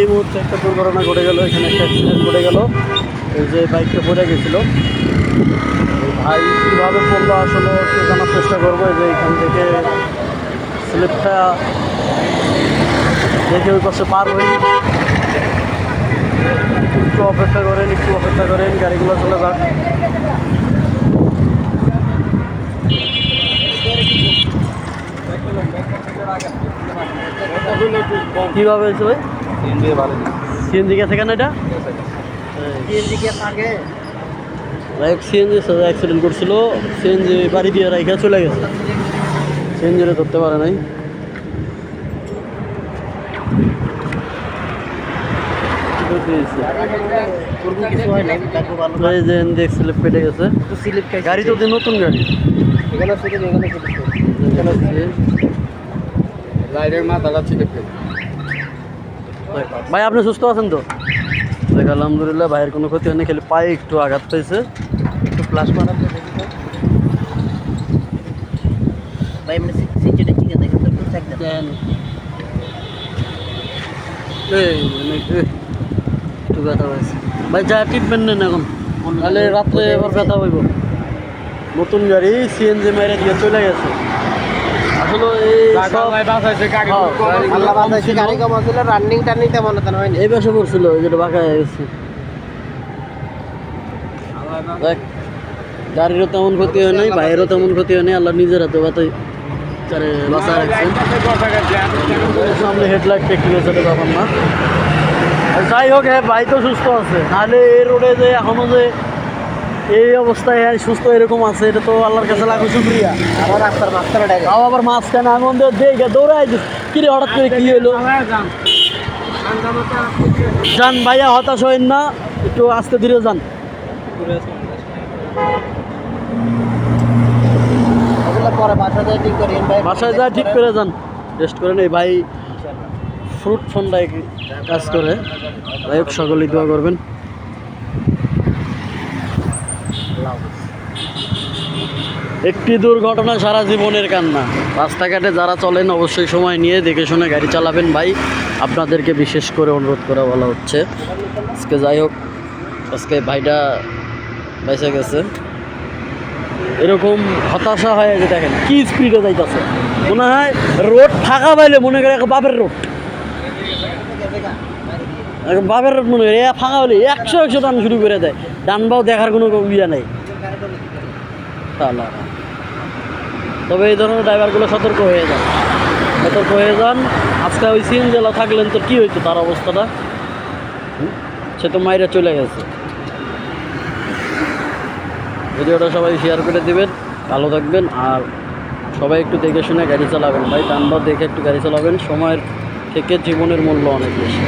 এই মুহূর্তে একটা দুর্ঘটনা ঘটে গেল, এখানে একটা অ্যাক্সিডেন্ট ঘটে গেল। এই যে বাইকটা পড়ে গেছিলো, ভাই কীভাবে পড়লো আসলে একটু জানার চেষ্টা করবো। এই যে এখান থেকে স্লিপটা দেখে ওই পাশে পার হই। একটু অপেক্ষা করেন, একটু অপেক্ষা করেন, গাড়িগুলো চলে যাক। কীভাবে হয়েছে ভাই? সিএনজি গেছে কেন এটা? সিএনজি অ্যাক্সিডেন্ট করছিল, সিএনজি বাড়ি দিয়ে রাইখা চলে গেছে, সিএনজিরে ধরতে পারে নাই। স্লিপ পেটে গেছে, গাড়ি তো নতুন গাড়ি। ভাই আপনি সুস্থ আছেন তো? দেখ আলহামদুলিল্লাহ, ভাইয়ের কোনো ক্ষতি হয়নি, খালি পায়ে একটু আঘাত পেয়েছে। একটু প্লাস মারাতে ভাই মানে সিনচেটা ঠিক আছে, কিন্তু একটু চেক দেন। একটু ব্যথা হয়েছে ভাই, যা ট্রিটমেন্ট নেন এখন, তাহলে রাত্রে এবার ব্যথা হইব। নতুন গাড়ি সিএনজি মেরে দিয়ে চলে গেছে। আসলে এই বছর করছিল যেটা বাঁকা হয়ে গেছে। গাড়িরও তেমন ক্ষতি হয় নাই, ভাইয়েরও তেমন ক্ষতি হয় নাই, আল্লাহ নিজের হাতে বাঁচা রাখছেন। সামনে হেডলাইট টেক গেছে, ব্যাপার না। যাই হোক, হ্যাঁ ভাই তো সুস্থ আছে, নাহলে এই রোডে যে এখনো যে এই অবস্থায় সুস্থ এরকম আছে, এটা তো আল্লাহর কাছে লাখো শুকরিয়া। আবার মাঝখানে আমি দেখে দৌড়াই কিরে হঠাৎ করে কি হলো। যান ভাইয়া, হতাশ হইন না, একটু আস্তে ধীরে যান। বাসায় যা ঠিক করে যান, রেস্ট করেন। এই ভাই ফ্রুট ফন্ডায় কাজ করে, যাই হোক সকলেই দোয়া করবেন। একটি দুর্ঘটনা সারা জীবনের কান্না। রাস্তাঘাটে যারা চলেন অবশ্যই সময় নিয়ে দেখে শুনে গাড়ি চালাবেন ভাই, আপনাদেরকে বিশেষ করে অনুরোধ করা বলা হচ্ছে। আজকে যাই হোক, আজকে ভাইটা বেঁচে গেছে। এরকম হতাশা হয় যে দেখেন কি স্পিডে যাইতেছে, মনে হয় রোড ফাঁকা পাইলে মনে করে বাপের রোড, বাপের রোড মনে করে ফাঁকা হলে 100 টান শুরু করে দেয়, ডানবাও দেখার কোনো ইয়ে নেই। তবে এই ধরনের ড্রাইভারগুলো সতর্ক হয়ে যান। আজকে ওই সিএনজিওয়ালা থাকলেন তো কী হইতো তার অবস্থাটা, সে তো মাইরে চলে গেছে। ভিডিওটা সবাই শেয়ার করে দিবেন, ভালো থাকবেন, আর সবাই একটু দেখে শুনে গাড়ি চালাবেন ভাই, ডানবার দেখে একটু গাড়ি চালাবেন। সময়ের থেকে জীবনের মূল্য অনেক বেশি।